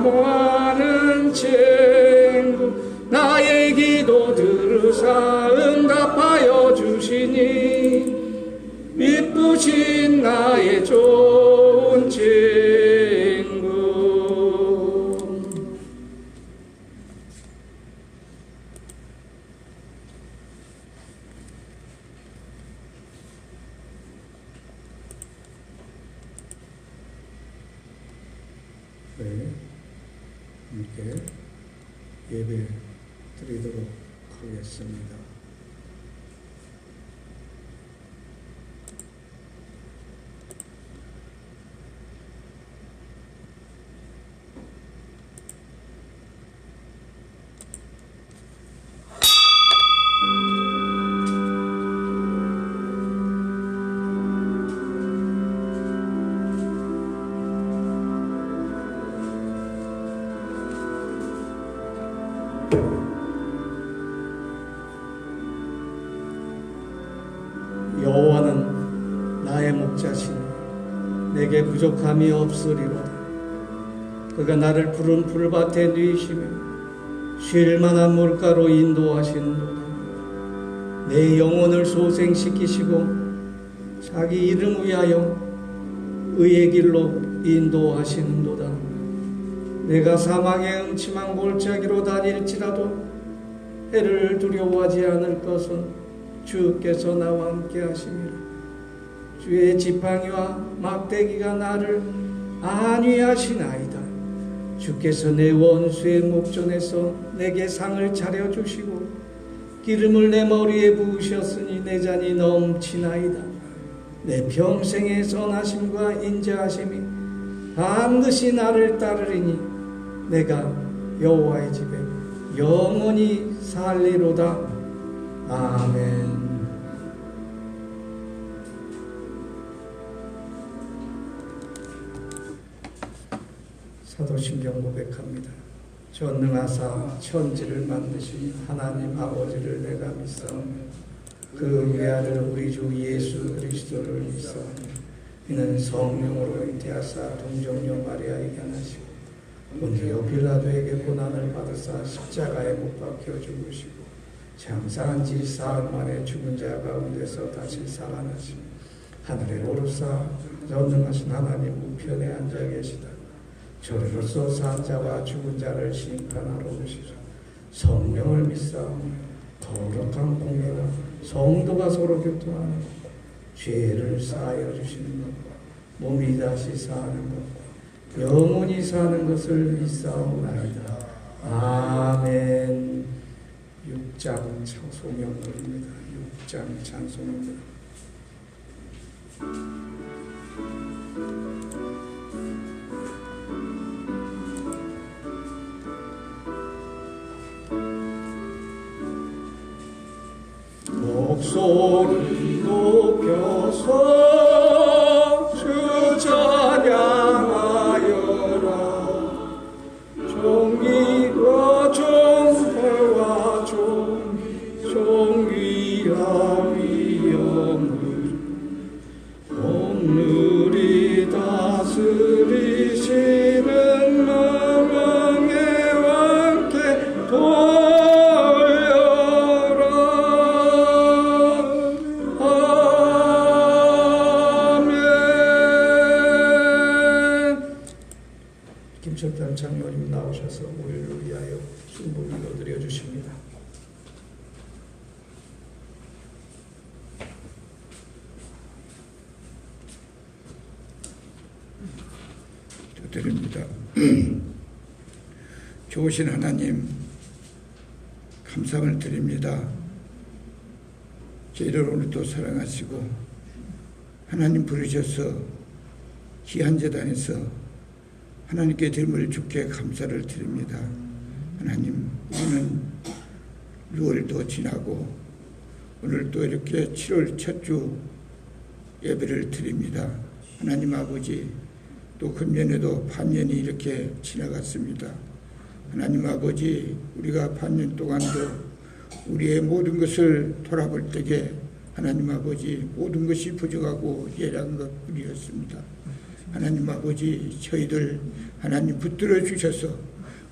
사모하는 친구 나의 기도 들으사 응답하여 주시니 이쁘신 나의 좋은 친구. 네, 함께 예배 드리도록 하겠습니다. 여호와는 나의 목자시니 내게 부족함이 없으리로다. 그가 나를 푸른 풀밭에 누이시며 쉴 만한 물가로 인도하시는도다. 내 영혼을 소생시키시고 자기 이름 위하여 의의 길로 인도하시는도다. 내가 사망의 음침한 골짜기로 다닐지라도 해를 두려워하지 않을 것은 주께서 나와 함께 하심이라. 주의 지팡이와 막대기가 나를 안위하시나이다. 주께서 내 원수의 목전에서 내게 상을 차려주시고 기름을 내 머리에 부으셨으니 내 잔이 넘치나이다. 내 평생의 선하심과 인자하심이 반드시 나를 따르리니 내가 여호와의 집에 영원히 살리로다. 아멘. 사도신경 고백합니다. 전능하사 천지를 만드신 하나님 아버지를 내가 믿사오며 그 외아들 우리 주 예수 그리스도를 믿사오며 이는 성령으로 잉태하사 동정녀 마리아에게 나시고 본디오 빌라도에게 고난을 받으사 십자가에 못 박혀 죽으시고 장사한 지 사흘 만에 죽은 자 가운데서 다시 살아나시며 하늘에 오르사 전능하신 하나님 우편에 앉아 계시다. 저리로서 산 자와 죽은 자를 심판하러 오시라. 성령을 믿사오며 거룩한 공예와 성도가 서로 교통하는 것과 죄를 사하여 주시는 것과 몸이 다시 사는 것과 영원히 사는 것을 믿사오나이다. 아멘. 6장 찬송입니다. 6장 찬송입니다. 목소리 높여서 주 찬양하여라. 종기와 종패와 종위와 위엄을 오늘이 다스리시는 만왕의 왕께 돌려라. 아멘. 김철단 장로님 나오셔서 우리를 위하여 순복을 드려 주십니다. 드립니다. 좋으신 하나님 감사를 드립니다. 저희를 오늘도 사랑하시고 하나님 부르셔서 귀한 재단에서 하나님께 드림을 주께 감사를 드립니다. 하나님, 우리는 6월도 지나고 오늘 또 이렇게 7월 첫 주 예배를 드립니다. 하나님 아버지, 또 금년에도 반년이 이렇게 지나갔습니다. 하나님 아버지, 우리가 반년 동안도 우리의 모든 것을 돌아볼 때에 하나님 아버지 모든 것이 부족하고 예량한 것뿐이었습니다. 하나님 아버지 저희들 하나님 붙들어 주셔서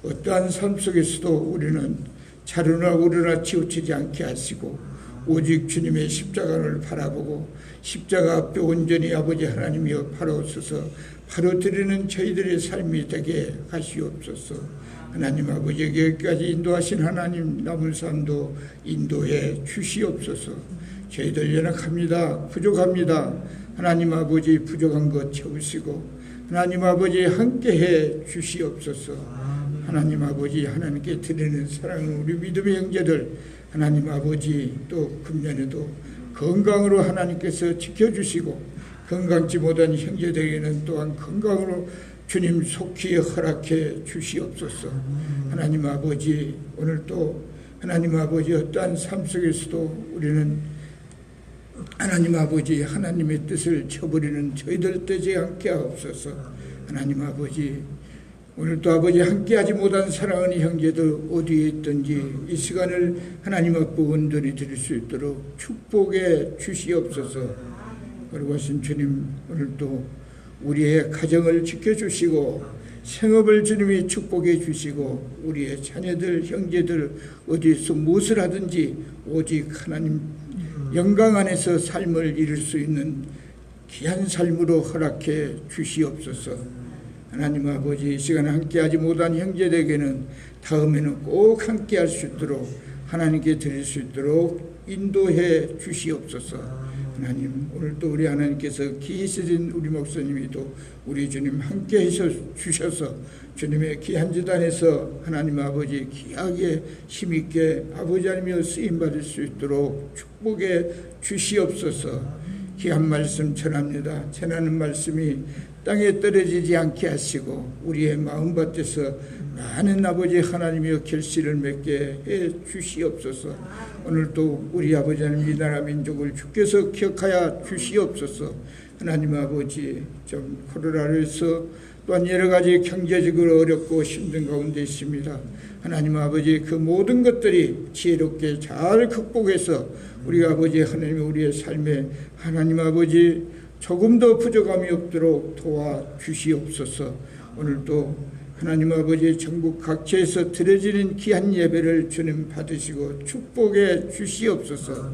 어떠한 삶 속에서도 우리는 자르나 오르나 치우치지 않게 하시고 오직 주님의 십자가를 바라보고 십자가 앞에 온전히 아버지 하나님이여 바로 서서 바로 드리는 저희들의 삶이 되게 하시옵소서. 하나님 아버지 여기까지 인도하신 하나님 남은 삶도 인도해 주시옵소서. 저희들 연약합니다. 부족합니다. 하나님 아버지 부족한 것 채우시고 하나님 아버지 함께해 주시옵소서. 하나님 아버지 하나님께 드리는 사랑하는 우리 믿음의 형제들 하나님 아버지 또 금년에도 건강으로 하나님께서 지켜주시고 건강치 못한 형제들에게는 또한 건강으로 주님 속히 허락해 주시옵소서. 하나님 아버지 오늘 또 하나님 아버지 어떠한 삶 속에서도 우리는 하나님 아버지 하나님의 뜻을 쳐버리는 저희들 되지 않게 하옵소서. 하나님 아버지 오늘도 아버지 함께하지 못한 사랑하는 형제들 어디에 있든지 이 시간을 하나님 앞에 온전히 드릴 수 있도록 축복해 주시옵소서. 그리고 하신 주님 오늘도 우리의 가정을 지켜주시고 생업을 주님이 축복해 주시고 우리의 자녀들 형제들 어디서 무엇을 하든지 오직 하나님 영광 안에서 삶을 이룰 수 있는 귀한 삶으로 허락해 주시옵소서. 하나님 아버지 이 시간에 함께하지 못한 형제들에게는 다음에는 꼭 함께할 수 있도록 하나님께 드릴 수 있도록 인도해 주시옵소서. 하나님 오늘도 우리 하나님께서 기이신 우리 목사님이 또 우리 주님 함께 주셔서 주님의 귀한 재단에서 하나님 아버지 귀하게 힘있게 아버지 하나님여 쓰임받을 수 있도록 축복해 주시옵소서. 귀한 말씀 전합니다. 전하는 말씀이 땅에 떨어지지 않게 하시고 우리의 마음밭에서 많은 아버지 하나님의 결실을 맺게 해 주시옵소서. 오늘도 우리 아버지 하나님 이 나라 민족을 주께서 기억하여 주시옵소서. 하나님 아버지 좀 코로나로 해서 또한 여러 가지 경제적으로 어렵고 힘든 가운데 있습니다. 하나님 아버지 그 모든 것들이 지혜롭게 잘 극복해서 우리 아버지 하나님 우리의 삶에 하나님 아버지 조금도 부족함이 없도록 도와주시옵소서. 오늘도 하나님 아버지 전국 각지에서 드려지는 귀한 예배를 주님 받으시고 축복해 주시옵소서.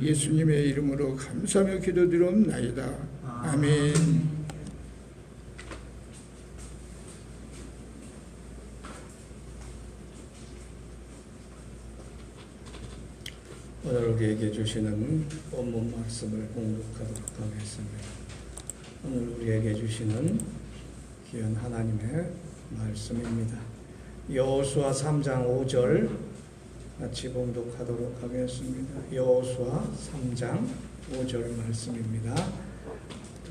예수님의 이름으로 감사하며 기도드리옵나이다. 아멘. 오늘 우리에게 주시는 본문 말씀을 공독하도록 하겠습니다. 오늘 우리에게 주시는 귀한 하나님의 말씀입니다. 여호수아 3장 5절 같이 공독하도록 하겠습니다. 여호수아 3장 5절 말씀입니다.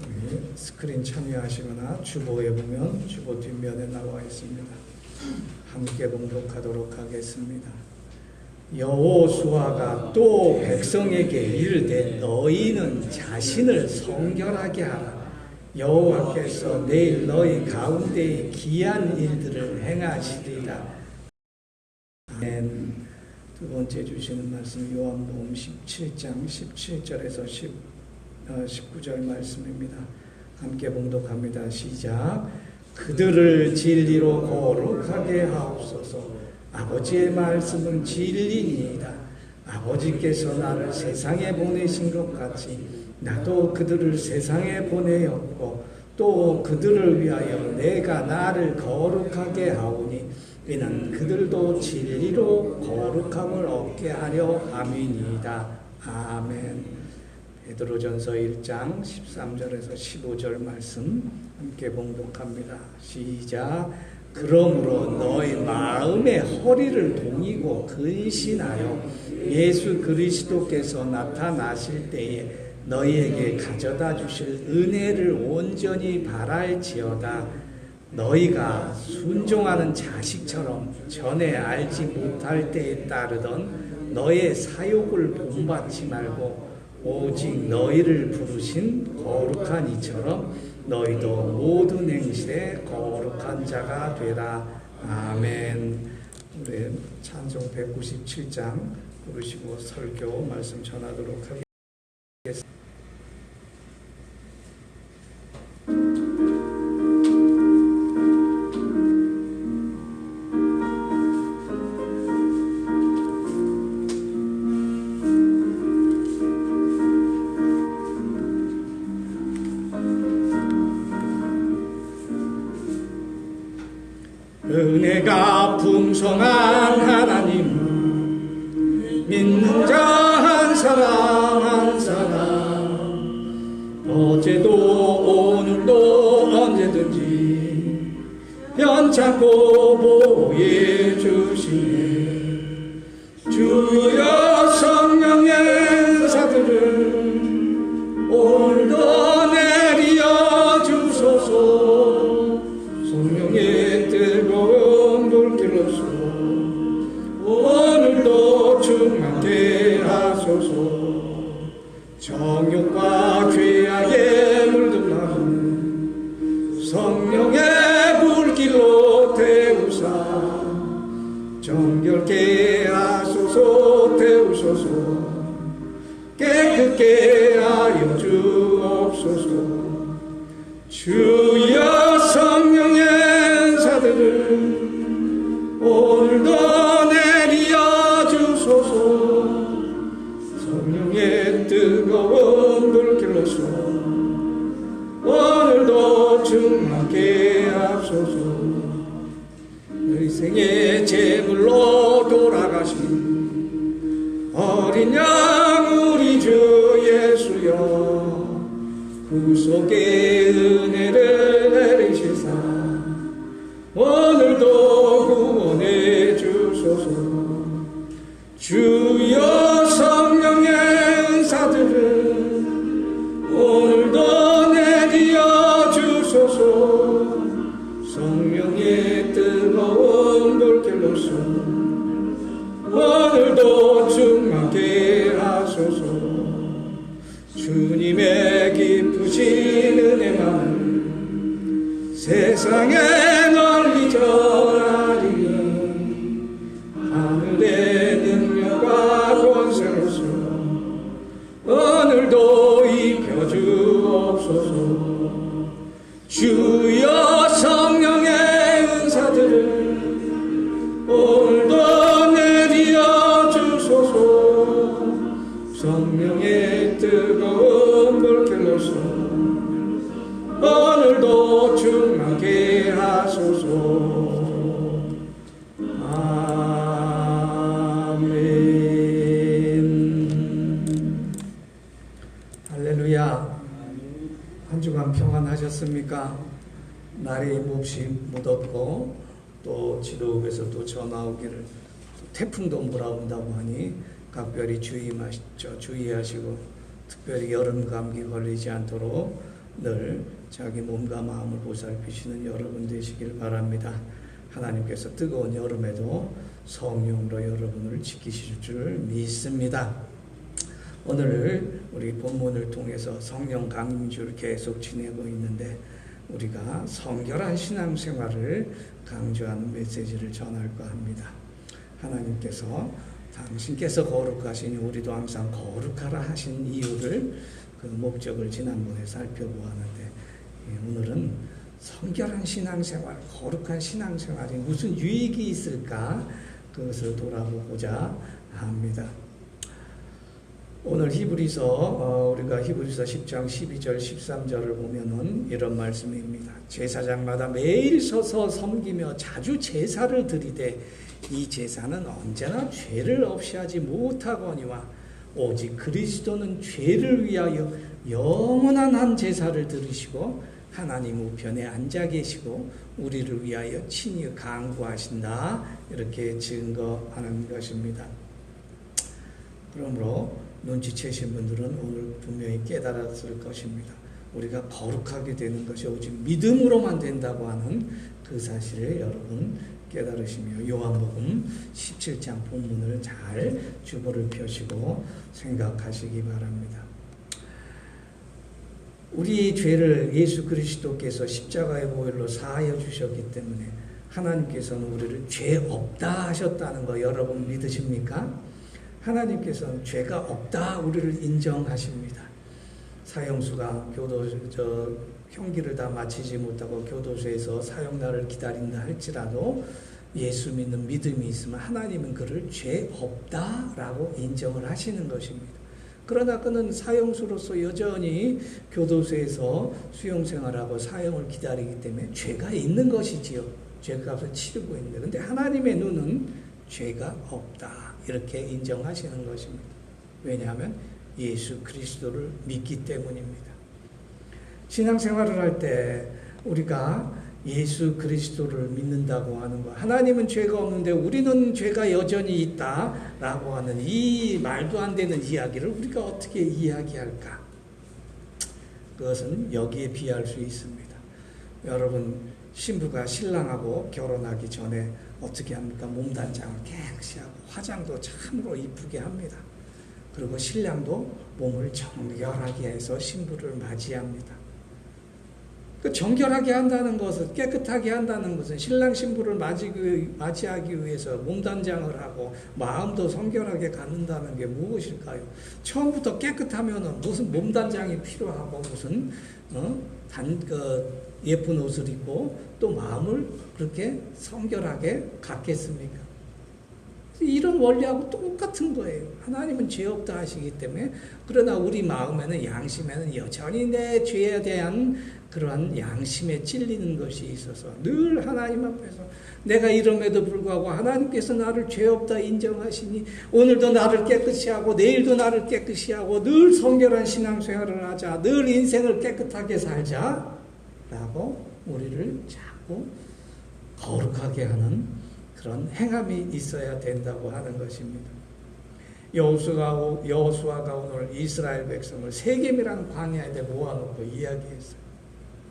우리 스크린 참여하시거나 주보에 보면 주보 뒷면에 나와 있습니다. 함께 공독하도록 하겠습니다. 여호수아가 또 백성에게 이르되 너희는 자신을 성결하게 하라. 여호와께서 내일 너희 가운데에 기이한 일들을 행하시리라. 아멘. 두 번째 주시는 말씀 요한복음 17장 17절에서 19절 말씀입니다. 함께 봉독합니다. 시작. 그들을 진리로 거룩하게 하옵소서. 아버지의 말씀은 진리니이다. 아버지께서 나를 세상에 보내신 것 같이 나도 그들을 세상에 보내었고 또 그들을 위하여 내가 나를 거룩하게 하오니 이는 그들도 진리로 거룩함을 얻게 하려 함이니이다. 아멘. 베드로전서 1장 13절에서 15절 말씀 함께 봉독합니다. 시작. 그러므로 너희 마음의 허리를 동이고 근신하여 예수 그리스도께서 나타나실 때에 너희에게 가져다 주실 은혜를 온전히 바랄지어다. 너희가 순종하는 자식처럼 전에 알지 못할 때에 따르던 너의 사욕을 본받지 말고 오직 너희를 부르신 거룩한 이처럼 너희도 모든 행실에 거룩한 자가 되라. 아멘. 우리 찬송 197장 부르시고 설교 말씀 전하도록 하겠습니다. 은혜가 풍성한 하나님, 믿는 자 한 사람 한 사람, 어제도 오늘도 언제든지 변찮고 보호해 주시네. 주여 성령의 은사들을 오늘도 내려 주소서. 성령의 뜨거운 불길로서 오늘도 충만케 하소서. 정욕과 죄악에 물든 마음 성령의 불길로 태우사 정결케 하소서. 태우소서. 깨끗게 하여 주옵소서. 주여 성령의 은사들을 오늘도 내려 주소서. 성령의 뜨거운 불길로서 오늘도 충만케 하소서. 너희 생의 제물로 돌아가신 어린 양 우리 주 예수여, 구속의 은혜를 내리시사 오늘도 구원해 주소서. 주여 성령의 은사들을 오늘도 내려 주소서. 성령의 뜨거운 불길로서 오늘도 충만케 하소서. 주님의 기쁘신 은혜만을 세상에 널리 전하리니 하늘의 능력과 권세로서 오늘도 입혀 주옵소서. 주여 성령의 은사들을 오늘도 내려 주소서. 성령의 뜨거운 불길로서 오늘도 충만케 하소서. 아멘. 할렐루야. 한 주간 평안하셨습니까? 날이 몹시 무덥고 또 지도국에서도 전화 오기를, 태풍도 몰아온다고 하니 각별히 주의하시고 특별히 여름 감기 걸리지 않도록 늘 자기 몸과 마음을 보살피시는 여러분 되시길 바랍니다. 하나님께서 뜨거운 여름에도 성령으로 여러분을 지키실 줄 믿습니다. 오늘 우리 본문을 통해서 성령 강림주를 계속 지내고 있는데, 우리가 성결한 신앙생활을 강조하는 메시지를 전할까 합니다. 하나님께서 당신께서 거룩하시니 우리도 항상 거룩하라 하신 이유를, 그 목적을 지난번에 살펴보았는데, 오늘은 성결한 신앙생활, 거룩한 신앙생활이 무슨 유익이 있을까, 그것을 돌아보고자 합니다. 오늘 우리가 히브리서 10장 12절 13절을 보면은 이런 말씀입니다. 제사장마다 매일 서서 섬기며 자주 제사를 드리되 이 제사는 언제나 죄를 없이 하지 못하거니와 오직 그리스도는 죄를 위하여 영원한 한 제사를 드리시고 하나님 우편에 앉아 계시고 우리를 위하여 친히 간구하신다, 이렇게 증거하는 것입니다. 그러므로 눈치채신 분들은 오늘 분명히 깨달았을 것입니다. 우리가 거룩하게 되는 것이 오직 믿음으로만 된다고 하는 그 사실을 여러분 깨달으시며, 요한복음 17장 본문을 잘 주보를 펴시고 생각하시기 바랍니다. 우리 죄를 예수 그리스도께서 십자가의 보혈로 사하여 주셨기 때문에 하나님께서는 우리를 죄 없다 하셨다는 거 여러분 믿으십니까? 하나님께서는 죄가 없다 우리를 인정하십니다. 사형수가 형기를 다 마치지 못하고 교도소에서 사형날을 기다린다 할지라도 예수 믿는 믿음이 있으면 하나님은 그를 죄 없다라고 인정을 하시는 것입니다. 그러나 그는 사형수로서 여전히 교도소에서 수용생활하고 사형을 기다리기 때문에 죄가 있는 것이지요. 죄값을 치르고 있는데, 근데 하나님의 눈은 죄가 없다, 이렇게 인정하시는 것입니다. 왜냐하면 예수 그리스도를 믿기 때문입니다. 신앙생활을 할 때 우리가 예수 그리스도를 믿는다고 하는 것, 하나님은 죄가 없는데 우리는 죄가 여전히 있다라고 하는 이 말도 안 되는 이야기를 우리가 어떻게 이야기할까? 그것은 여기에 비할 수 있습니다. 여러분, 신부가 신랑하고 결혼하기 전에 어떻게 합니까? 몸단장을 깨끗이 하고 화장도 참으로 이쁘게 합니다. 그리고 신랑도 몸을 정결하게 해서 신부를 맞이합니다. 그 정결하게 한다는 것은, 깨끗하게 한다는 것은 신랑 신부를 맞이하기 위해서 몸단장을 하고 마음도 성결하게 갖는다는 게 무엇일까요? 처음부터 깨끗하면 무슨 몸단장이 필요하고 무슨 예쁜 옷을 입고 또 마음을 그렇게 성결하게 갖겠습니까? 이런 원리하고 똑같은 거예요. 하나님은 죄 없다 하시기 때문에, 그러나 우리 마음에는, 양심에는 여전히 내 죄에 대한 그러한 양심에 찔리는 것이 있어서 늘 하나님 앞에서 내가 이름에도 불구하고 하나님께서 나를 죄 없다 인정하시니 오늘도 나를 깨끗이 하고 내일도 나를 깨끗이 하고 늘 성결한 신앙생활을 하자, 늘 인생을 깨끗하게 살자 라고 우리를 자꾸 거룩하게 하는 그런 행함이 있어야 된다고 하는 것입니다. 여호수아가 오늘 이스라엘 백성을 세겜이라는 광야에 모아놓고 이야기했어요.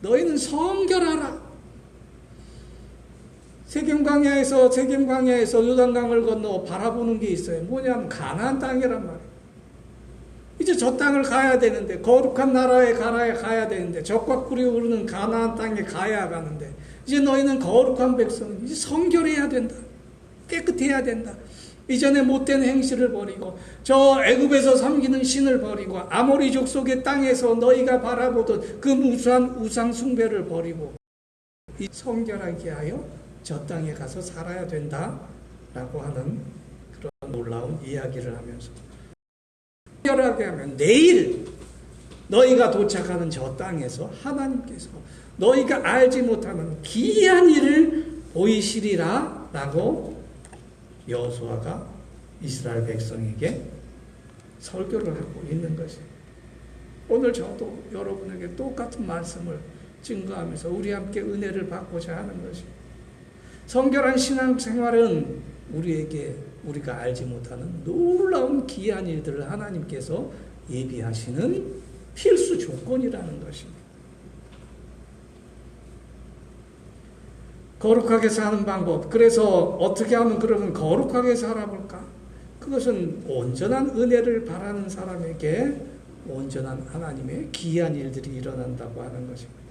너희는 성결하라. 세겜 광야에서 요단강을 건너 바라보는 게 있어요. 뭐냐면 가나안 땅이란 말이에요. 이제 저 땅을 가야 되는데, 거룩한 나라에 가야 되는데, 적과 꿀이 흐르는 가나안 땅에 가야 가는데, 이제 너희는 거룩한 백성, 이제 성결해야 된다. 깨끗해야 된다. 이전에 못된 행실을 버리고 저 애굽에서 섬기는 신을 버리고 아모리족 속의 땅에서 너희가 바라보던 그 무수한 우상 숭배를 버리고 이 성결하게 하여 저 땅에 가서 살아야 된다라고 하는 그런 놀라운 이야기를 하면서, 성결하게 하면 내일 너희가 도착하는 저 땅에서 하나님께서 너희가 알지 못하는 기이한 일을 보이시리라 라고 여호수아가 이스라엘 백성에게 설교를 하고 있는 것입니다. 오늘 저도 여러분에게 똑같은 말씀을 증거하면서 우리 함께 은혜를 받고자 하는 것입니다. 성결한 신앙생활은 우리가 알지 못하는 놀라운 기이한 일들을 하나님께서 예비하시는 필수 조건이라는 것입니다. 거룩하게 사는 방법. 그래서 어떻게 하면 그러면 거룩하게 살아볼까? 그것은 온전한 은혜를 바라는 사람에게 온전한 하나님의 기이한 일들이 일어난다고 하는 것입니다.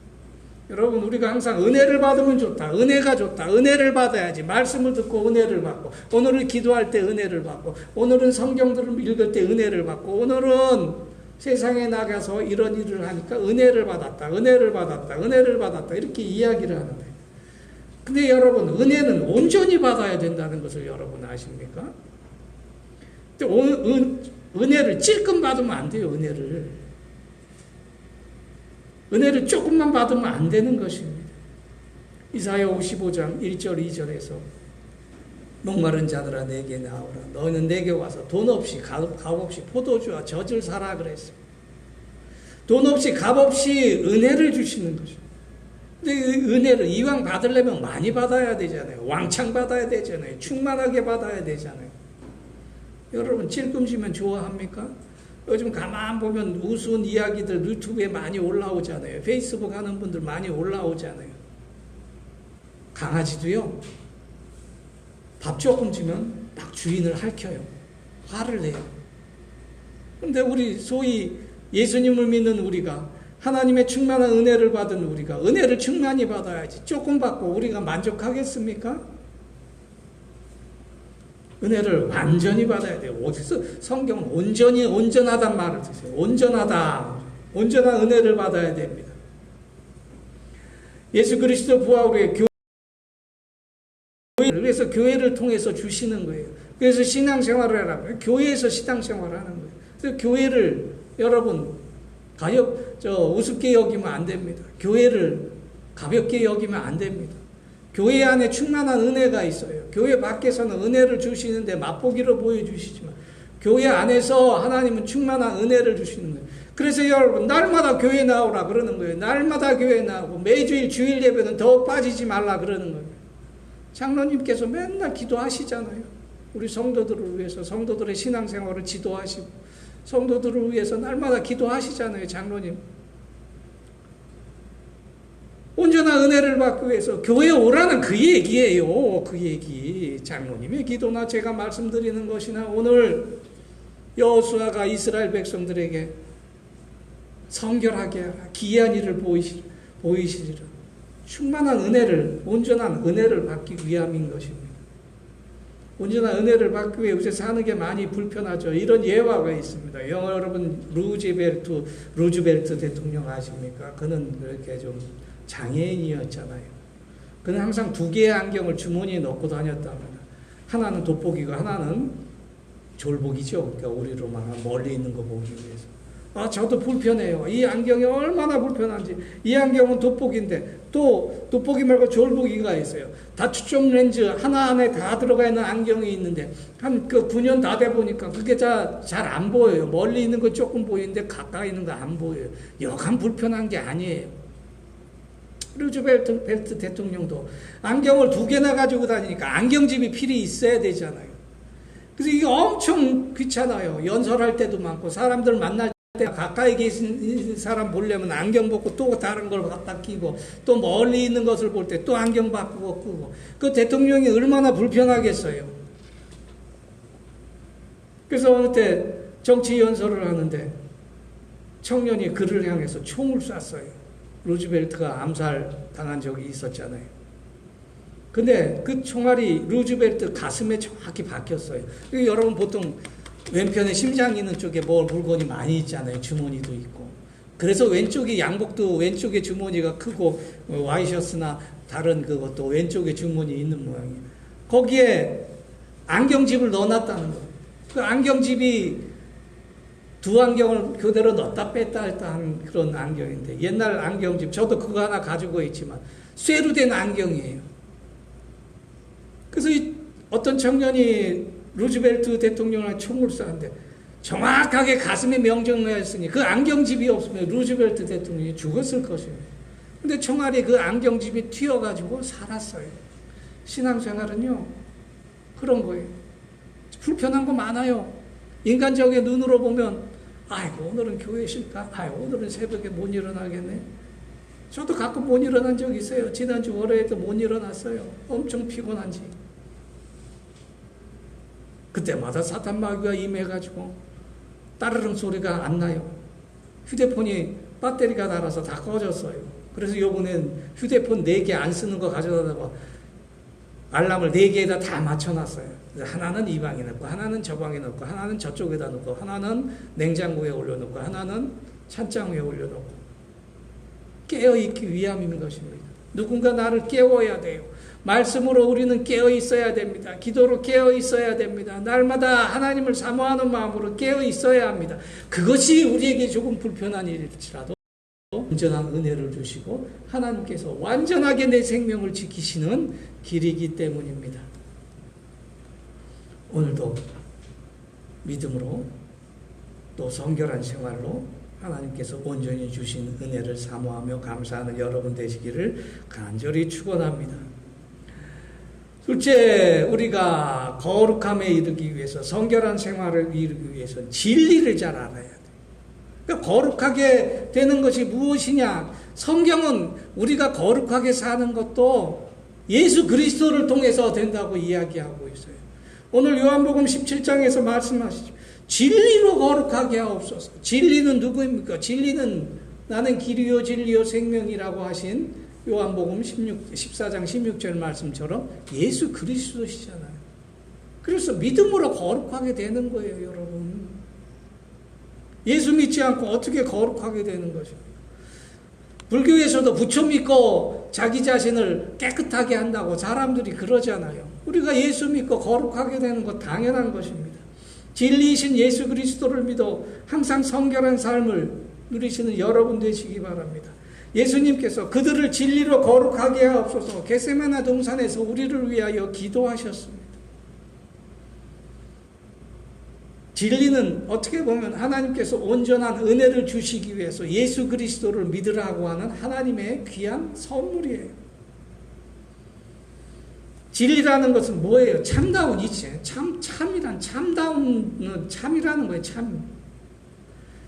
여러분, 우리가 항상 은혜를 받으면 좋다, 은혜가 좋다, 은혜를 받아야지, 말씀을 듣고 은혜를 받고, 오늘은 기도할 때 은혜를 받고, 오늘은 성경들을 읽을 때 은혜를 받고, 오늘은 세상에 나가서 이런 일을 하니까 은혜를 받았다, 은혜를 받았다, 은혜를 받았다, 이렇게 이야기를 하는데, 근데 여러분, 은혜는 온전히 받아야 된다는 것을 여러분 아십니까? 은혜를 찔끔 받으면 안 돼요. 은혜를 조금만 받으면 안 되는 것입니다. 이사야 55장 1절 2절에서 목마른 자들아 내게 나오라. 너희는 내게 와서 돈 없이 값 없이 포도주와 젖을 사라 그랬습니다. 돈 없이 값 없이 은혜를 주시는 것입니다. 근데 은혜를 이왕 받으려면 많이 받아야 되잖아요. 왕창 받아야 되잖아요. 충만하게 받아야 되잖아요. 여러분, 찔끔지면 좋아합니까? 요즘 가만 보면 우스운 이야기들 유튜브에 많이 올라오잖아요. 페이스북 하는 분들 많이 올라오잖아요. 강아지도요, 밥 조금 주면 막 주인을 핥혀요. 화를 내요. 근데 우리 소위 예수님을 믿는 우리가, 하나님의 충만한 은혜를 받은 우리가 은혜를 충만히 받아야지 조금 받고 우리가 만족하겠습니까? 은혜를 완전히 받아야 돼요. 어디서 성경은 온전하단 말을 쓰세요. 온전한 은혜를 받아야 됩니다. 예수 그리스도 부활 우리의 그래서 교회를 통해서 주시는 거예요. 그래서 신앙생활을 하라고요. 교회에서 신앙생활을 하는 거예요. 그래서 교회를 여러분 우습게 여기면 안 됩니다. 교회를 가볍게 여기면 안 됩니다. 교회 안에 충만한 은혜가 있어요. 교회 밖에서는 은혜를 주시는데 맛보기로 보여주시지만 교회 안에서 하나님은 충만한 은혜를 주시는 거예요. 그래서 여러분 날마다 교회 나오라 그러는 거예요. 날마다 교회 나오고 매주일 주일 예배는 더 빠지지 말라 그러는 거예요. 장로님께서 맨날 기도하시잖아요. 우리 성도들을 위해서 성도들의 신앙생활을 지도하시고 성도들을 위해서 날마다 기도하시잖아요. 장로님. 온전한 은혜를 받기 위해서 교회에 오라는 그 얘기예요. 그 얘기. 장로님의 기도나 제가 말씀드리는 것이나 오늘 여호수아가 이스라엘 백성들에게 성결하게 하라. 기이한 일을 보이시리라. 충만한 은혜를, 온전한 은혜를 받기 위함인 것입니다. 온전한 은혜를 받기 위해 요새 사는 게 많이 불편하죠. 이런 예화가 있습니다. 여러분 루즈벨트 대통령 아십니까? 그는 그렇게 좀 장애인이었잖아요. 그는 항상 두 개의 안경을 주머니에 넣고 다녔답니다. 하나는 돋보기고 하나는 졸복이죠. 그러니까 우리로 말하면 멀리 있는 거 보기 위해서. 저도 불편해요. 이 안경이 얼마나 불편한지. 이 안경은 돋보기인데 또 돋보기 말고 졸보기가 있어요. 다초점 렌즈 하나 안에 다 들어가 있는 안경이 있는데 한 9년 다 돼 보니까 그게 잘 안 보여요. 멀리 있는 거 조금 보이는데 가까이 있는 거 안 보여요. 여간 불편한 게 아니에요. 루즈벨트 대통령도 안경을 2개나 가지고 다니니까 안경집이 필히 있어야 되잖아요. 그래서 이게 엄청 귀찮아요. 연설할 때도 많고 사람들 만날 때 가까이 계신 사람 보려면 안경 벗고 또 다른 걸 갖다 끼고 또 멀리 있는 것을 볼 때 또 안경 바꾸고 끄고 그 대통령이 얼마나 불편하겠어요. 그래서 어느 때 정치 연설을 하는데 청년이 그를 향해서 총을 쐈어요. 루즈벨트가 암살당한 적이 있었잖아요. 근데 그 총알이 루즈벨트 가슴에 정확히 박혔어요. 여러분 보통 왼편에 심장 있는 쪽에 물건이 많이 있잖아요. 주머니도 있고. 그래서 왼쪽이 양복도 왼쪽에 주머니가 크고 와이셔츠나 다른 그것도 왼쪽에 주머니 있는 모양이에요. 거기에 안경집을 넣어놨다는 거예요. 그 안경집이 두 안경을 그대로 넣었다 뺐다 했다 하는 그런 안경인데 옛날 안경집 저도 그거 하나 가지고 있지만 쇠로 된 안경이에요. 그래서 어떤 청년이 루즈벨트 대통령을 총을 쐈는데 정확하게 가슴에 명중했으니 그 안경집이 없으면 루즈벨트 대통령이 죽었을 것입니다. 근데 총알이 그 안경집이 튀어가지고 살았어요. 신앙생활은요 그런 거예요. 불편한 거 많아요. 인간적인 눈으로 보면 아이고 오늘은 교회 쉴까? 아이고 오늘은 새벽에 못 일어나겠네. 저도 가끔 못 일어난 적 있어요. 지난주 월요일에도 못 일어났어요. 엄청 피곤한지. 그때마다 사탄 마귀가 임해가지고 따르릉 소리가 안 나요. 휴대폰이 배터리가 닳아서 다 꺼졌어요. 그래서 요번엔 휴대폰 4개 안 쓰는 거 가져다가 알람을 4개에다 다 맞춰놨어요. 하나는 이 방에 넣고 하나는 저 방에 넣고 하나는 저쪽에다 넣고 하나는 냉장고에 올려놓고 하나는 찬장 위에 올려놓고 깨어있기 위함인 것입니다. 누군가 나를 깨워야 돼요. 말씀으로 우리는 깨어 있어야 됩니다. 기도로 깨어 있어야 됩니다. 날마다 하나님을 사모하는 마음으로 깨어 있어야 합니다. 그것이 우리에게 조금 불편한 일일지라도 온전한 은혜를 주시고 하나님께서 완전하게 내 생명을 지키시는 길이기 때문입니다. 오늘도 믿음으로 또 성결한 생활로 하나님께서 온전히 주신 은혜를 사모하며 감사하는 여러분 되시기를 간절히 축원합니다. 둘째, 우리가 거룩함에 이르기 위해서 성결한 생활을 이루기 위해서 진리를 잘 알아야 돼요. 그러니까 거룩하게 되는 것이 무엇이냐? 성경은 우리가 거룩하게 사는 것도 예수 그리스도를 통해서 된다고 이야기하고 있어요. 오늘 요한복음 17장에서 말씀하시죠. 진리로 거룩하게 하옵소서. 진리는 누구입니까? 진리는 나는 길이요 진리요 생명이라고 하신 요한복음 14장 16절 말씀처럼 예수 그리스도시잖아요. 그래서 믿음으로 거룩하게 되는 거예요, 여러분. 예수 믿지 않고 어떻게 거룩하게 되는 것입니까? 불교에서도 부처 믿고 자기 자신을 깨끗하게 한다고 사람들이 그러잖아요. 우리가 예수 믿고 거룩하게 되는 것 당연한 것입니다. 진리이신 예수 그리스도를 믿어 항상 성결한 삶을 누리시는 여러분 되시기 바랍니다. 예수님께서 그들을 진리로 거룩하게 하옵소서 겟세마네 동산에서 우리를 위하여 기도하셨습니다. 진리는 어떻게 보면 하나님께서 온전한 은혜를 주시기 위해서 예수 그리스도를 믿으라고 하는 하나님의 귀한 선물이에요. 진리라는 것은 뭐예요? 참다운 이치. 참이란 참다운 참이라는 거예요. 참.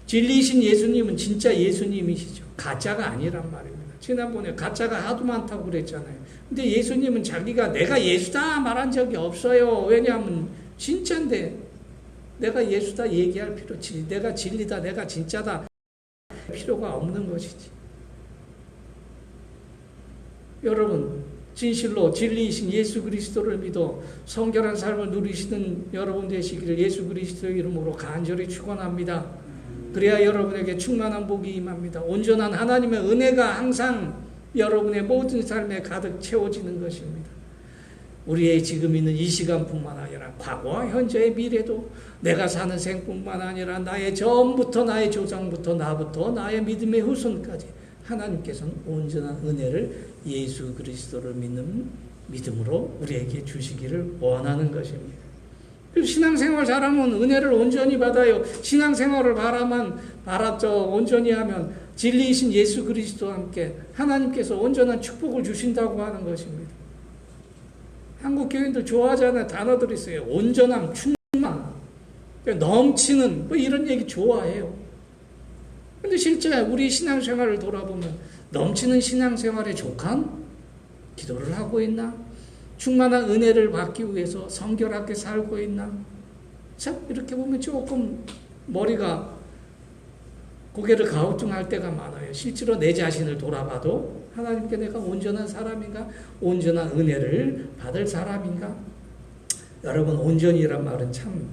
진리이신 예수님은 진짜 예수님이시죠. 가짜가 아니란 말입니다. 지난번에 가짜가 하도 많다고 그랬잖아요. 근데 예수님은 자기가 내가 예수다 말한 적이 없어요. 왜냐하면 진짜인데 내가 예수다 얘기할 필요 없지. 내가 진리다, 내가 진짜다 필요가 없는 것이지. 여러분 진실로 진리이신 예수 그리스도를 믿어 성결한 삶을 누리시는 여러분 되시기를 예수 그리스도의 이름으로 간절히 축원합니다. 그래야 여러분에게 충만한 복이 임합니다. 온전한 하나님의 은혜가 항상 여러분의 모든 삶에 가득 채워지는 것입니다. 우리의 지금 있는 이 시간뿐만 아니라 과거와 현재의 미래도 내가 사는 생뿐만 아니라 나의 전부터 나의 조상부터 나부터 나의 믿음의 후손까지 하나님께서는 온전한 은혜를 예수 그리스도를 믿는 믿음으로 우리에게 주시기를 원하는 것입니다. 신앙생활 잘하면 은혜를 온전히 받아요. 신앙생활을 온전히 하면 진리이신 예수 그리스도와 함께 하나님께서 온전한 축복을 주신다고 하는 것입니다. 한국 교인들 좋아하잖아요. 단어들이 있어요. 온전함, 충만, 넘치는 뭐 이런 얘기 좋아해요. 근데 실제 우리 신앙생활을 돌아보면 넘치는 신앙생활에 족한 기도를 하고 있나? 충만한 은혜를 받기 위해서 성결하게 살고 있나? 참 이렇게 보면 조금 머리가 고개를 가우뚱할 때가 많아요. 실제로 내 자신을 돌아봐도 하나님께 내가 온전한 사람인가? 온전한 은혜를 받을 사람인가? 여러분 온전이란 말은 참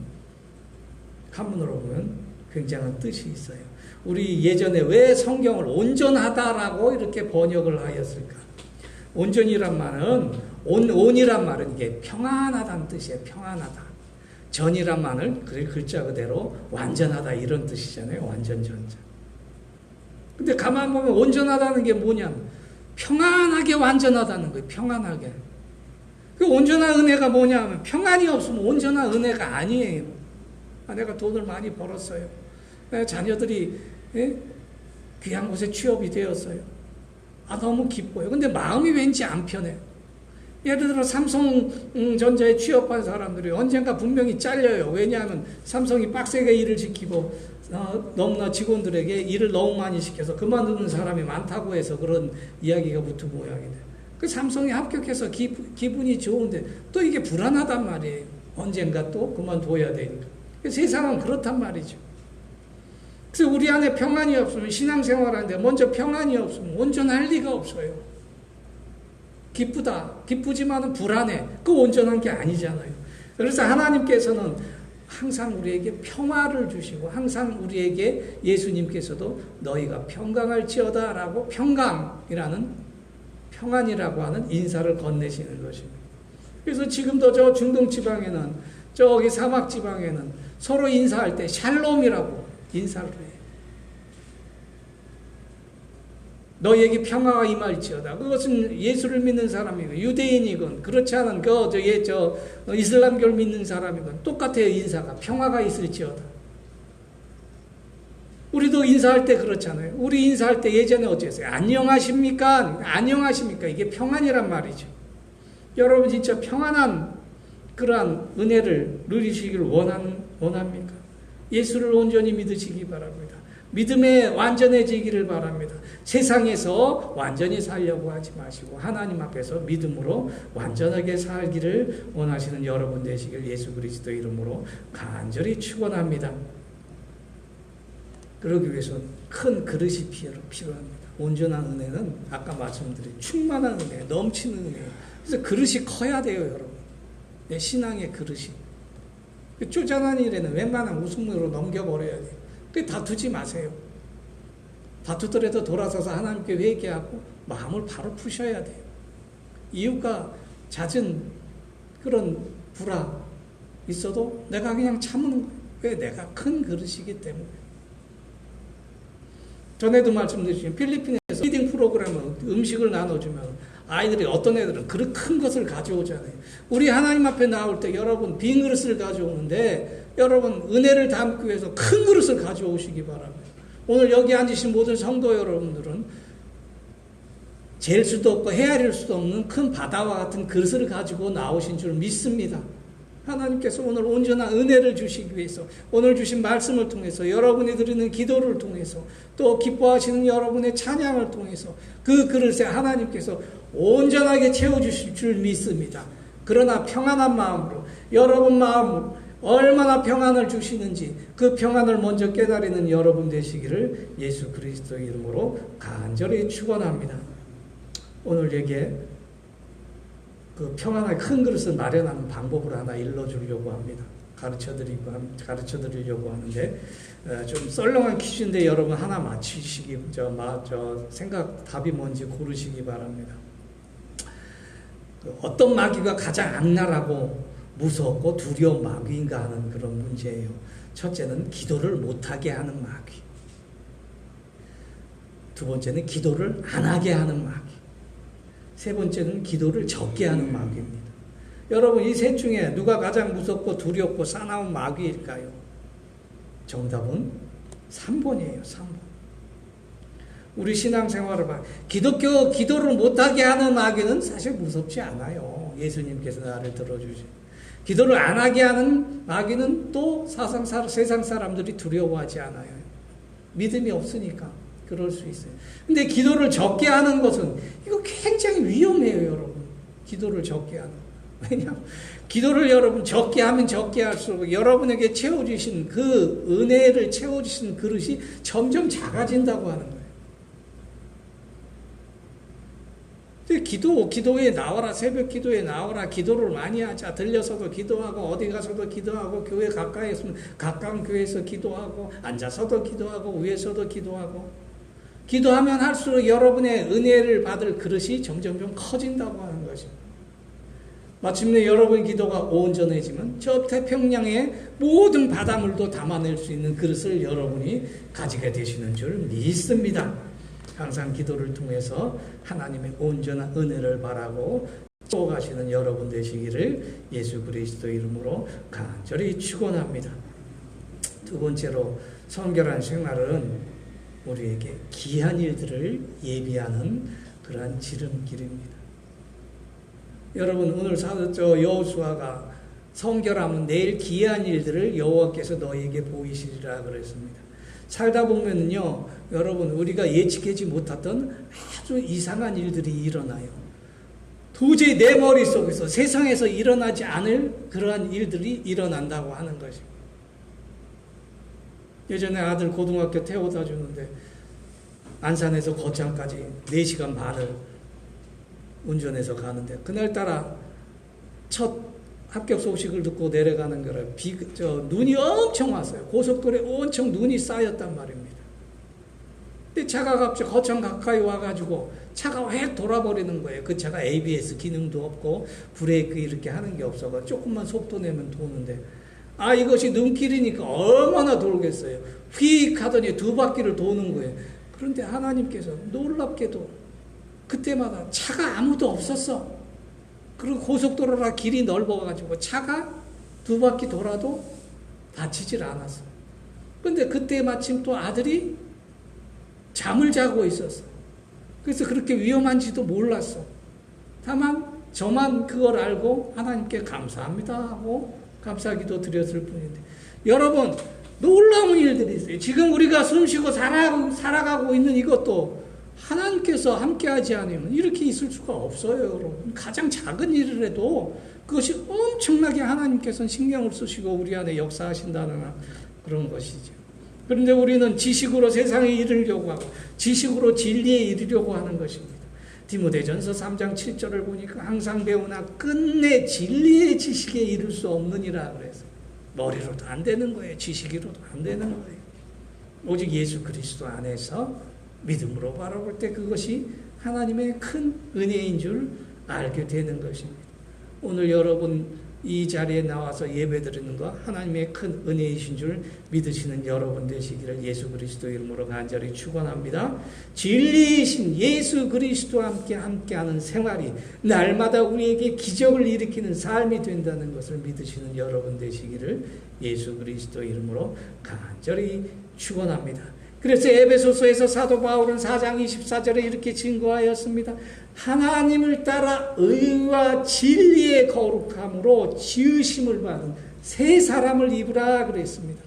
한문으로 보면 굉장한 뜻이 있어요. 우리 예전에 왜 성경을 온전하다라고 이렇게 번역을 하였을까? 온전이란 말은 온이란 말은 이게 평안하다는 뜻이에요. 평안하다. 전이란 말은 글자 그대로 완전하다 이런 뜻이잖아요. 완전 전자. 근데 가만 보면 온전하다는 게 뭐냐면 평안하게 완전하다는 거예요. 평안하게. 그 온전한 은혜가 뭐냐면 평안이 없으면 온전한 은혜가 아니에요. 내가 돈을 많이 벌었어요. 자녀들이 귀한 곳에 취업이 되었어요. 너무 기뻐요. 근데 마음이 왠지 안 편해. 예를 들어 삼성전자에 취업한 사람들이 언젠가 분명히 잘려요. 왜냐하면 삼성이 빡세게 일을 시키고 너무나 직원들에게 일을 너무 많이 시켜서 그만두는 사람이 많다고 해서 그런 이야기가 붙은 모양이네. 그 삼성이 합격해서 기분이 좋은데 또 이게 불안하단 말이에요. 언젠가 또 그만둬야 되니까. 세상은 그렇단 말이죠. 그래서 우리 안에 평안이 없으면 신앙생활하는데 먼저 평안이 없으면 온전할 리가 없어요. 기쁘지만은 불안해. 그 온전한 게 아니잖아요. 그래서 하나님께서는 항상 우리에게 평화를 주시고 항상 우리에게 예수님께서도 너희가 평강할지어다 라고 평안이라고 하는 인사를 건네시는 것입니다. 그래서 지금도 저 중동 지방에는 저기 사막 지방에는 서로 인사할 때 샬롬이라고 인사를 해요. 너희에게 평화가 임할지어다. 그것은 예수를 믿는 사람이고 유대인이건 그렇지 않은 이슬람교를 믿는 사람이건 똑같아요. 인사가 평화가 있을지어다. 우리도 인사할 때 그렇잖아요. 우리 인사할 때 예전에 어땠어요? 안녕하십니까? 안녕하십니까? 이게 평안이란 말이죠. 여러분 진짜 평안한 그러한 은혜를 누리시길 원합니까? 예수를 온전히 믿으시기 바랍니다. 믿음에 완전해지기를 바랍니다. 세상에서 완전히 살려고 하지 마시고 하나님 앞에서 믿음으로 완전하게 살기를 원하시는 여러분 되시길 예수 그리스도 이름으로 간절히 축원합니다. 그러기 위해서 큰 그릇이 필요합니다. 온전한 은혜는 아까 말씀드린 충만한 은혜, 넘치는 은혜. 그래서 그릇이 커야 돼요, 여러분. 내 신앙의 그릇이. 쪼잔한 일에는 웬만한 웃음으로 넘겨버려야 돼요. 다투지 마세요. 다투더라도 돌아서서 하나님께 회개하고 마음을 바로 푸셔야 돼요. 이웃과 잦은 그런 불화 있어도 내가 그냥 참는 거예요. 왜? 내가 큰 그릇이기 때문에. 전에도 말씀드렸지만 필리핀에서 리딩 피딩 프로그램은 음식을 나눠주면 아이들이 어떤 애들은 그릇 큰 것을 가져오잖아요. 우리 하나님 앞에 나올 때 여러분 빈 그릇을 가져오는데 여러분 은혜를 담기 위해서 큰 그릇을 가져오시기 바랍니다. 오늘 여기 앉으신 모든 성도 여러분들은 잴 수도 없고 헤아릴 수도 없는 큰 바다와 같은 그릇을 가지고 나오신 줄 믿습니다. 하나님께서 오늘 온전한 은혜를 주시기 위해서 오늘 주신 말씀을 통해서 여러분이 드리는 기도를 통해서 또 기뻐하시는 여러분의 찬양을 통해서 그 그릇에 하나님께서 온전하게 채워주실 줄 믿습니다. 그러나 평안한 마음으로 여러분 마음으로 얼마나 평안을 주시는지 그 평안을 먼저 깨달는 여러분 되시기를 예수 그리스도 이름으로 간절히 축원합니다. 오늘 여기에 그 평안하게 큰 그릇을 마련하는 방법을 하나 일러주려고 합니다. 가르쳐드리려고 하는데 좀 썰렁한 퀴즈인데 여러분 하나 맞히시기 답이 뭔지 고르시기 바랍니다. 어떤 마귀가 가장 악랄하고 무섭고 두려운 마귀인가 하는 그런 문제예요. 첫째는 기도를 못하게 하는 마귀. 두 번째는 기도를 안 하게 하는 마귀. 세 번째는 기도를 적게 하는 마귀입니다. 여러분 이 셋 중에 누가 가장 무섭고 두렵고 사나운 마귀일까요? 정답은 3번이에요. 3번. 우리 신앙생활을 봐. 기도를 못하게 하는 마귀는 사실 무섭지 않아요. 예수님께서 나를 들어주시. 기도를 안 하게 하는 마귀는 또 세상 사람들이 두려워하지 않아요. 믿음이 없으니까 그럴 수 있어요. 근데 기도를 적게 하는 것은 이거 굉장히 위험해요, 여러분. 기도를 적게 하는. 왜냐하면 기도를 여러분 적게 하면 적게 할수록 여러분에게 채워주신 그 은혜를 채워주신 그릇이 점점 작아진다고 하는 거예요. 기도에 나와라, 새벽 기도에 나와라, 기도를 많이 하자, 들려서도 기도하고, 어디 가서도 기도하고, 교회 가까이 있으면 가까운 교회에서 기도하고, 앉아서도 기도하고, 위에서도 기도하고, 기도하면 할수록 여러분의 은혜를 받을 그릇이 점점 좀 커진다고 하는 것입니다. 마침내 여러분의 기도가 온전해지면 저 태평양의 모든 바닷물도 담아낼 수 있는 그릇을 여러분이 가지게 되시는 줄 믿습니다. 항상 기도를 통해서 하나님의 온전한 은혜를 바라고 쏘가시는 여러분 되시기를 예수 그리스도 이름으로 간절히 축원합니다. 두 번째로 성결한 생활은 우리에게 귀한 일들을 예비하는 그러한 지름길입니다. 여러분 오늘 여호수아가 성결하면 내일 귀한 일들을 여호와께서 너희에게 보이시리라 그랬습니다. 살다 보면요, 여러분 우리가 예측하지 못했던 아주 이상한 일들이 일어나요. 도저히 내 머릿속에서 세상에서 일어나지 않을 그러한 일들이 일어난다고 하는 것입니다. 예전에 아들 고등학교 태워다 주는데 안산에서 거창까지 4시간 반을 운전해서 가는데 그날따라 첫 합격 소식을 듣고 내려가는 거라 눈이 엄청 왔어요. 고속도로에 엄청 눈이 쌓였단 말입니다. 근데 차가 갑자기 거창 가까이 와가지고 차가 획 돌아버리는 거예요. 그 차가 ABS 기능도 없고 브레이크 이렇게 하는 게 없어서 조금만 속도 내면 도는데 이것이 눈길이니까 얼마나 돌겠어요. 휙 하더니 2바퀴를 도는 거예요. 그런데 하나님께서 놀랍게도 그때마다 차가 아무도 없었어. 그리고 고속도로라 길이 넓어가지고 차가 2바퀴 돌아도 다치질 않았어. 근데 그때 마침 또 아들이 잠을 자고 있었어. 그래서 그렇게 위험한지도 몰랐어. 다만 저만 그걸 알고 하나님께 감사합니다 하고 감사기도 드렸을 뿐인데 여러분 놀라운 일들이 있어요. 지금 우리가 숨쉬고 살아가고 있는 이것도 하나님께서 함께하지 않으면 이렇게 있을 수가 없어요. 여러분 가장 작은 일을 해도 그것이 엄청나게 하나님께서는 신경을 쓰시고 우리 안에 역사하신다는 그런 것이죠. 그런데 우리는 지식으로 세상에 이르려고 하고 지식으로 진리에 이르려고 하는 것입니다. 디모데전서 3장 7절을 보니까 항상 배우나 끝내 진리의 지식에 이를 수 없느니라 그래서 머리로도 안 되는 거예요. 지식으로도 안 되는 거예요. 오직 예수 그리스도 안에서 믿음으로 바라볼 때 그것이 하나님의 큰 은혜인 줄 알게 되는 것입니다. 오늘 여러분 이 자리에 나와서 예배드리는 것 하나님의 큰 은혜이신 줄 믿으시는 여러분 되시기를 예수 그리스도 이름으로 간절히 축원합니다. 진리이신 예수 그리스도와 함께하는 생활이 날마다 우리에게 기적을 일으키는 삶이 된다는 것을 믿으시는 여러분 되시기를 예수 그리스도 이름으로 간절히 축원합니다. 그래서 에베소서에서 사도 바울은 4장 24절에 이렇게 증거하였습니다. 하나님을 따라 의와 진리의 거룩함으로 지으심을 받은 새 사람을 입으라 그랬습니다.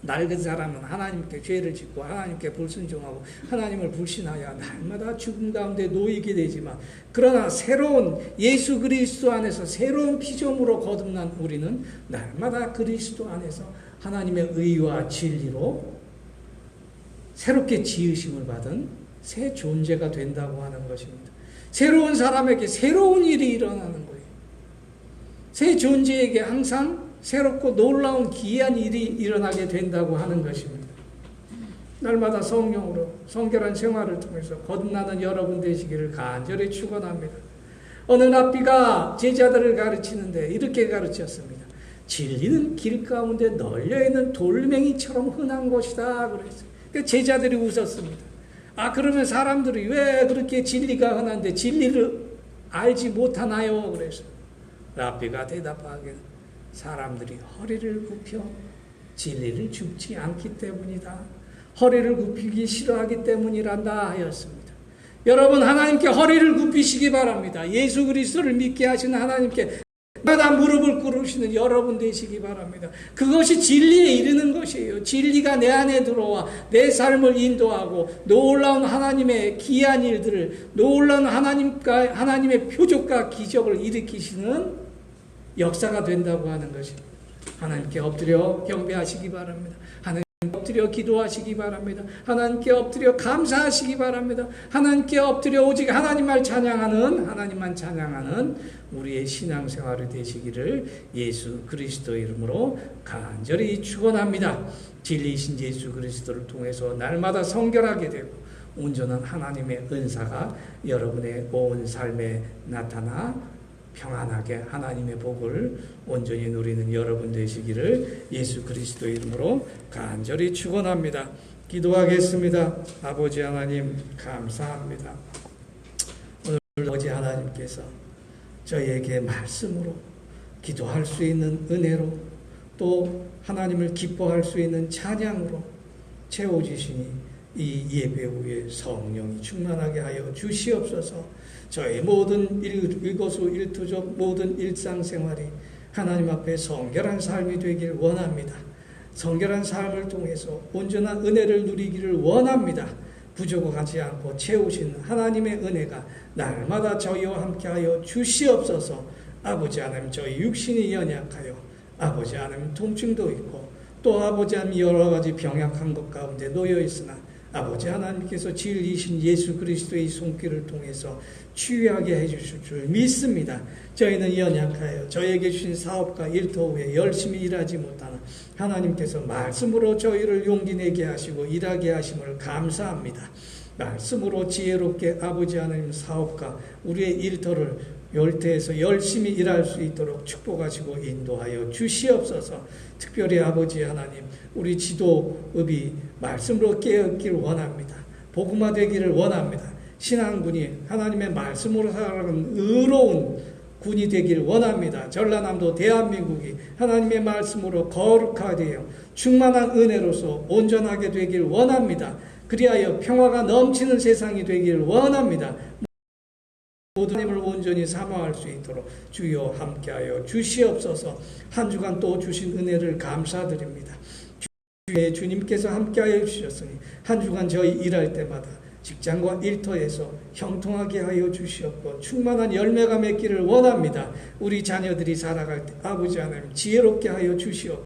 낡은 사람은 하나님께 죄를 짓고 하나님께 불순종하고 하나님을 불신하여 날마다 죽음 가운데 놓이게 되지만, 그러나 새로운 예수 그리스도 안에서 새로운 피조물로 거듭난 우리는 날마다 그리스도 안에서 하나님의 의와 진리로 새롭게 지으심을 받은 새 존재가 된다고 하는 것입니다. 새로운 사람에게 새로운 일이 일어나는 거예요. 새 존재에게 항상 새롭고 놀라운 기이한 일이 일어나게 된다고 하는 것입니다. 날마다 성령으로 성결한 생활을 통해서 거듭나는 여러분 되시기를 간절히 축원합니다. 어느 랍비가 제자들을 가르치는데 이렇게 가르쳤습니다. 진리는 길 가운데 널려있는 돌멩이처럼 흔한 것이다 그랬어요. 제자들이 웃었습니다. 그러면 사람들이 왜 그렇게 진리가 흔한데 진리를 알지 못하나요? 그래서 랍비가 대답하기를 사람들이 허리를 굽혀 진리를 줍지 않기 때문이다. 허리를 굽히기 싫어하기 때문이란다 하였습니다. 여러분, 하나님께 허리를 굽히시기 바랍니다. 예수 그리스도를 믿게 하시는 하나님께 마다 무릎을 꿇으시는 여러분 되시기 바랍니다. 그것이 진리에 이르는 것이에요. 진리가 내 안에 들어와 내 삶을 인도하고 놀라운 하나님의 기이한 일들을, 놀라운 하나님의 표적과 기적을 일으키시는 역사가 된다고 하는 것입니다. 하나님께 엎드려 경배하시기 바랍니다. 하나님께 엎드려 기도하시기 바랍니다. 하나님께 엎드려 감사하시기 바랍니다. 하나님께 엎드려 오직 하나님만 찬양하는 우리의 신앙생활이 되시기를 예수 그리스도 이름으로 간절히 축원합니다. 진리이신 예수 그리스도를 통해서 날마다 성결하게 되고 온전한 하나님의 은사가 여러분의 온 삶에 나타나 평안하게 하나님의 복을 온전히 누리는 여러분 되시기를 예수 그리스도 이름으로 간절히 축원합니다. 기도하겠습니다. 아버지 하나님 감사합니다. 오늘 아버지 하나님께서 저희에게 말씀으로 기도할 수 있는 은혜로 또 하나님을 기뻐할 수 있는 찬양으로 채워주시니 이 예배 후에 성령이 충만하게 하여 주시옵소서. 저의 모든 일거수일투족 모든 일상생활이 하나님 앞에 성결한 삶이 되길 원합니다. 성결한 삶을 통해서 온전한 은혜를 누리기를 원합니다. 부족하지 않고 채우신 하나님의 은혜가 날마다 저희와 함께하여 주시옵소서. 아버지 하나님, 저희 육신이 연약하여 아버지 하나님 통증도 있고 또 아버지 하나님 여러 가지 병약한 것 가운데 놓여 있으나 아버지 하나님께서 진리이신 예수 그리스도의 손길을 통해서 치유하게 해주실 줄 믿습니다. 저희는 연약하여 저에게 주신 사업과 일터 후에 열심히 일하지 못하는 하나님께서 말씀으로 저희를 용기 내게 하시고 일하게 하심을 감사합니다. 말씀으로 지혜롭게 아버지 하나님 사업과 우리의 일터를 열태에서 열심히 일할 수 있도록 축복하시고 인도하여 주시옵소서. 특별히 아버지 하나님, 우리 지도읍이 말씀으로 깨었기를 원합니다. 복음화되기를 원합니다. 신앙군이 하나님의 말씀으로 살아가는 의로운 군이 되기를 원합니다. 전라남도 대한민국이 하나님의 말씀으로 거룩하되어 충만한 은혜로서 온전하게 되기를 원합니다. 그리하여 평화가 넘치는 세상이 되기를 원합니다. 모든 힘을 온전히 사모할 수 있도록 주여 함께하여 주시옵소서. 한 주간 또 주신 은혜를 감사드립니다. 주님께서 함께하여 주셨으니 한 주간 저희 일할 때마다 직장과 일터에서 형통하게 하여 주시옵고 충만한 열매가 맺기를 원합니다. 우리 자녀들이 살아갈 때 아버지 하나님 지혜롭게 하여 주시옵고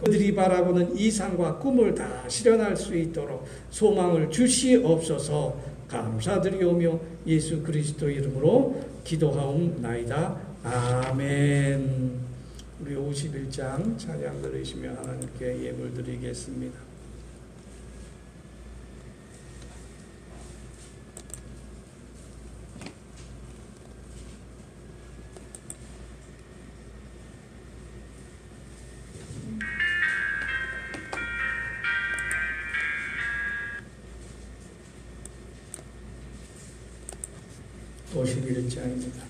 그들이 바라보는 이상과 꿈을 다 실현할 수 있도록 소망을 주시옵소서. 감사드리오며 예수 그리스도 이름으로 기도하옵나이다. 아멘. 우리 51장 찬양 들으시며 하나님께 예물 드리겠습니다. 51장입니다.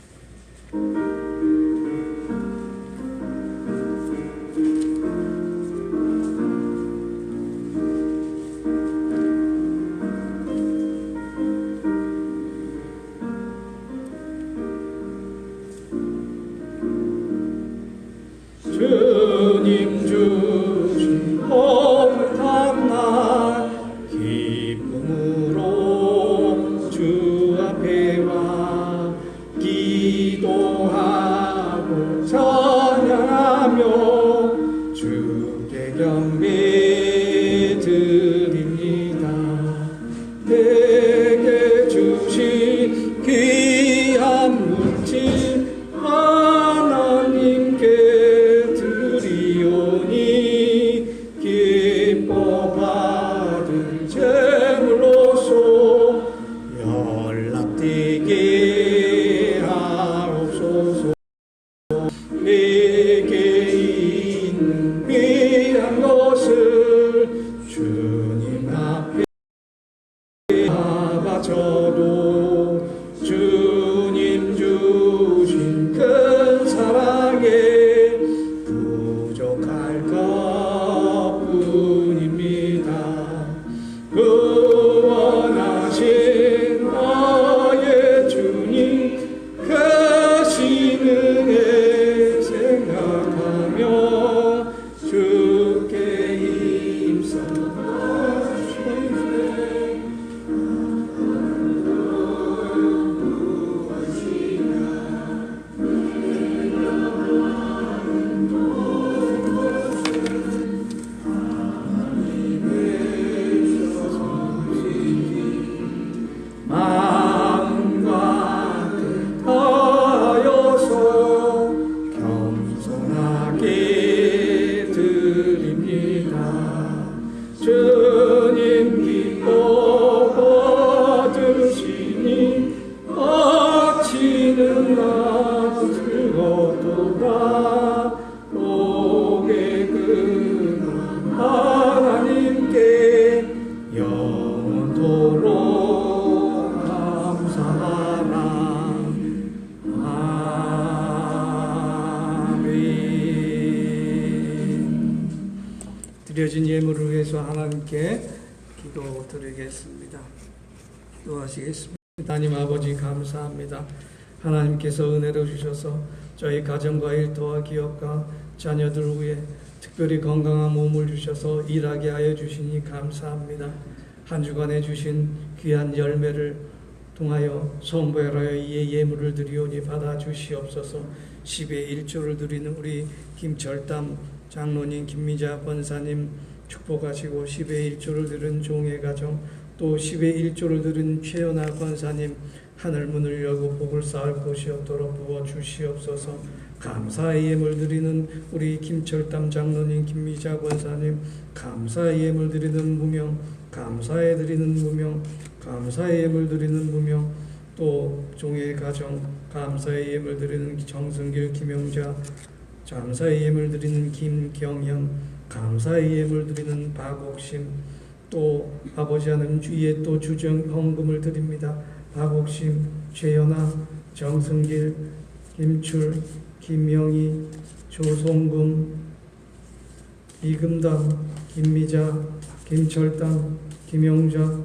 주님 주신 복한 날 기쁨으로 주 앞에 와 기도하고 찬양하며 주께 경배 드립니다. 내게 주신 귀한 물질 하나님께 드리오니 기뻐 받은 제물로서 연락되게 하옵소서. 내게 있는 귀한 것을 주님 앞에 바쳐도 주님 주신 큰 사랑에 부족할 것뿐입니다. 구원하신 나의 주님 크신 은혜 생각하며 주께 힘써 마음과 뜻하여서 겸손하게 드립니다. 주님 기뻐 받으시니 바치는 나 즐거도다. 복의 근원 하나님께 영원토록 감사하라. 아멘. 드려진 예물을 위해서 하나님께 기도드리겠습니다. 기도하시겠습니다. 하나님 아버지 감사합니다. 하나님께서 은혜를 주셔서 저희 가정과 일터와 기업과 자녀들 위해 특별히 건강한 몸을 주셔서 일하게 하여 주시니 감사합니다. 한 주간에 주신 귀한 열매를 통하여 성부하여 이에 예물을 드리오니 받아 주시옵소서. 10의 1조를 드리는 우리 김철담 장로님, 김미자 권사님 축복하시고 10의 1조를 드린 종의 가정, 또 10의 1조를 드린 최연아 권사님 하늘 문을 열고 복을 쌓을 곳이 없도록 부어 주시옵소서. 감사의 예물 드리는 우리 김철담 장로님, 김미자 권사님 감사의 예물 드리는 무명, 감사의 드리는 무명, 감사의 예물 드리는 무명, 또 종의 가정 감사의 예물 드리는 정승길, 김영자, 감사의 예물 드리는 김경현, 감사의 예물 드리는 박옥심, 또 아버지 하나님 주위에 또 주정 헌금을 드립니다. 박옥심, 최연아, 정승길, 김출, 김명희, 조송금, 이금담, 김미자, 김철담, 김영자,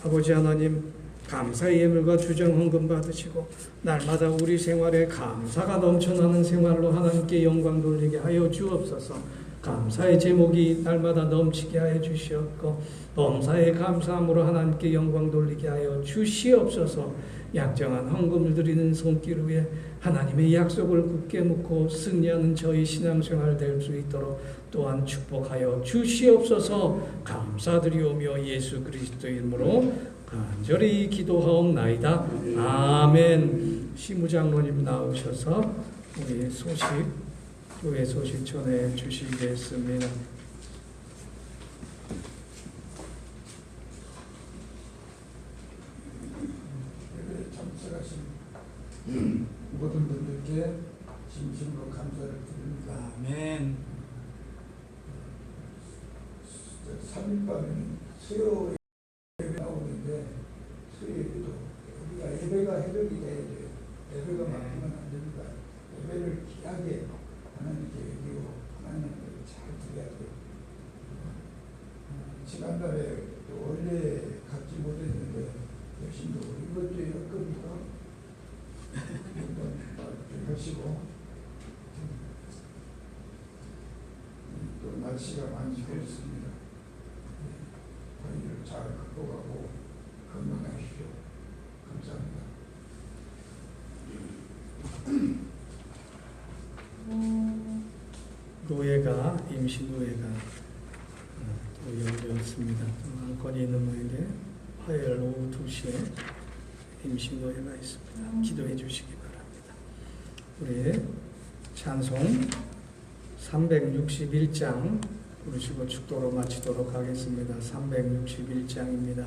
아버지 하나님 감사의 예물과 주정 헌금 받으시고 날마다 우리 생활에 감사가 넘쳐나는 생활로 하나님께 영광 돌리게 하여 주옵소서. 감사의 제목이 날마다 넘치게 하여 주시옵고 범사의 감사함으로 하나님께 영광 돌리게 하여 주시옵소서. 약정한 헌금을 드리는 손길 위에 하나님의 약속을 굳게 묻고 승리하는 저희 신앙생활 될 수 있도록 또한 축복하여 주시옵소서. 감사드리오며 예수 그리스도의 이름으로 간절히 기도하옵나이다. 아멘. 시무장로님 나오셔서 우리 소식, 교회 소식 전해 주시겠습니다. 참석하신 모든 분들께 진심으로 감사를 드립니다. 아멘. 3일 밤에는 수요 예배 나오는데 수요 예배도 우리가 예배가 깨끗하게 하나님께 여기고 하나님을 잘 드려야 돼요. 지난달에 원래 갖지 못했는데 열심히 이것도 역급이고 하시고 또 날씨가 많이 좋습니다. 관리를 잘 극복하고 건강하십시오. 감사합니다. 노예가 임시 노예가 또 열렸습니다. 건이 있는 모양인데 화요일 오후 2시에 임시 노예가 있습니다. 기도해 주시기 바랍니다. 우리 찬송 361장 부르시고 축도로 마치도록 하겠습니다. 361장입니다.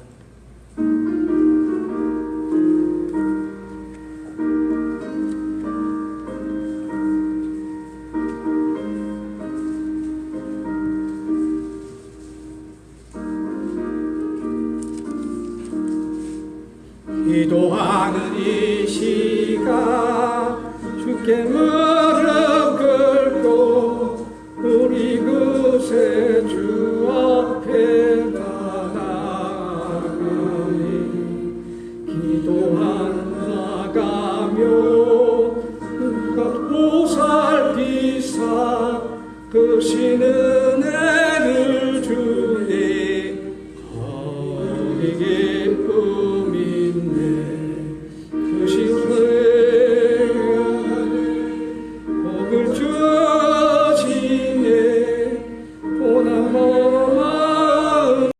기도하는 이 시간 주께 무릎 꿇고 우리 그새 주 앞에 나아가니 기도하다가며 눈과 보살피사 크신 은혜를 주네 거리게 복을 주시네 고난 마음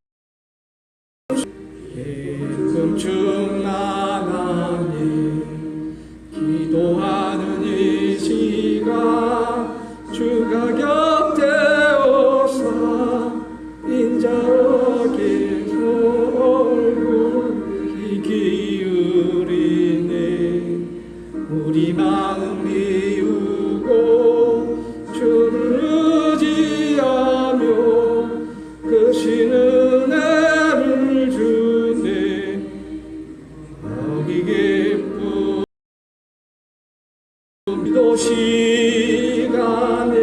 기쁨 충만하니 기도하는 이 시간 주가 곁에 오사 인자에게 얼굴 기울이네 우리 마음 비우고 주를 의지하며 크신 은혜를 주네 여기 기쁨 기도 시간에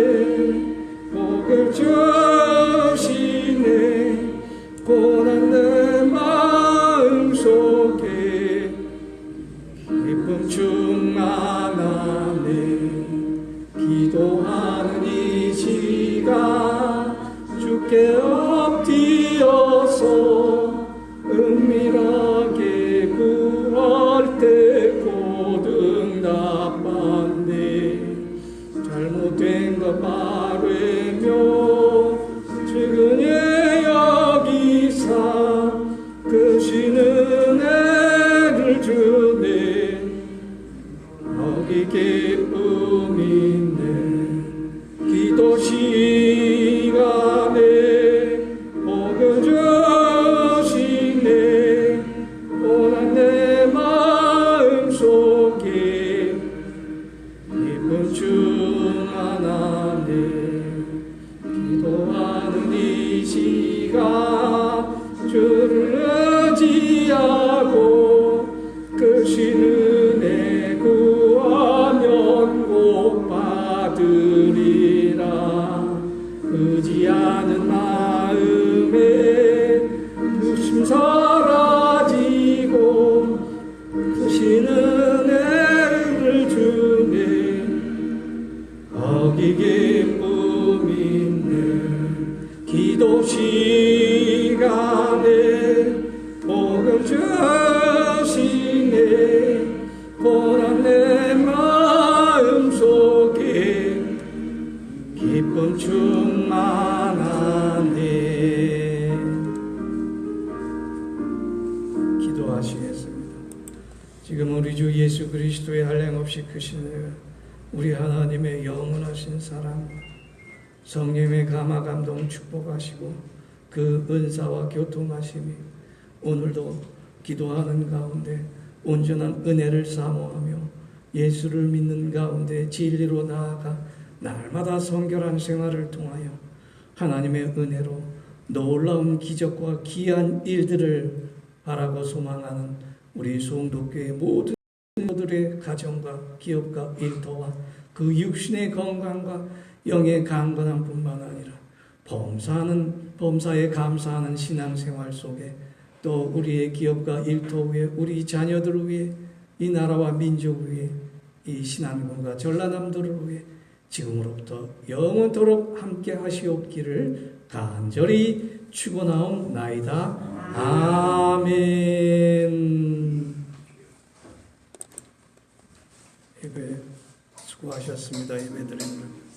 복을 주시네 고난 내 마음 속에 기쁨 충만하네 기도하는 이 시간 주께 엎드려서 은밀하게 구할 때 고등답한데 잘못된 것 바르며 최근에 여기사 크신 은혜를 주네 여기 기쁨 있네 기도 시간에 복을 주시네 고난 내 마음 속에 기쁨 충만하네 기도하는 이 시간 주를 의지하고 크신 은혜 구하면 꼭 받으리라 의지하는 마음에 부심 사라지고 크신 은혜를 주네 거기 기쁨 있네 기도 시간에 복을 주시네 고난 내 마음 속에 기쁨 충만하네 기도하시겠습니다. 지금 우리 주 예수 그리스도의 한량없이 크신 은혜가 우리 하나님의 영원하신 사랑 성령의 감화 감동 축복하시고 그 은사와 교통하심이 오늘도 기도하는 가운데 온전한 은혜를 사모하며 예수를 믿는 가운데 진리로 나아가 날마다 성결한 생활을 통하여 하나님의 은혜로 놀라운 기적과 귀한 일들을 바라고 소망하는 우리 송도교회 모든 모두를 성도들의 가정과 기업과 일터와 그 육신의 건강과 영의 강건함 뿐만 아니라 범사에 감사하는 신앙생활 속에 또 우리의 기업과 일터 위에 우리 자녀들을 위해 이 나라와 민족 위해 이 신안군과 전라남도를 위해 지금으로부터 영원토록 함께 하시옵기를 간절히 축원하옵나이다. 아멘. 예배 수고하셨습니다. 예배드립니다.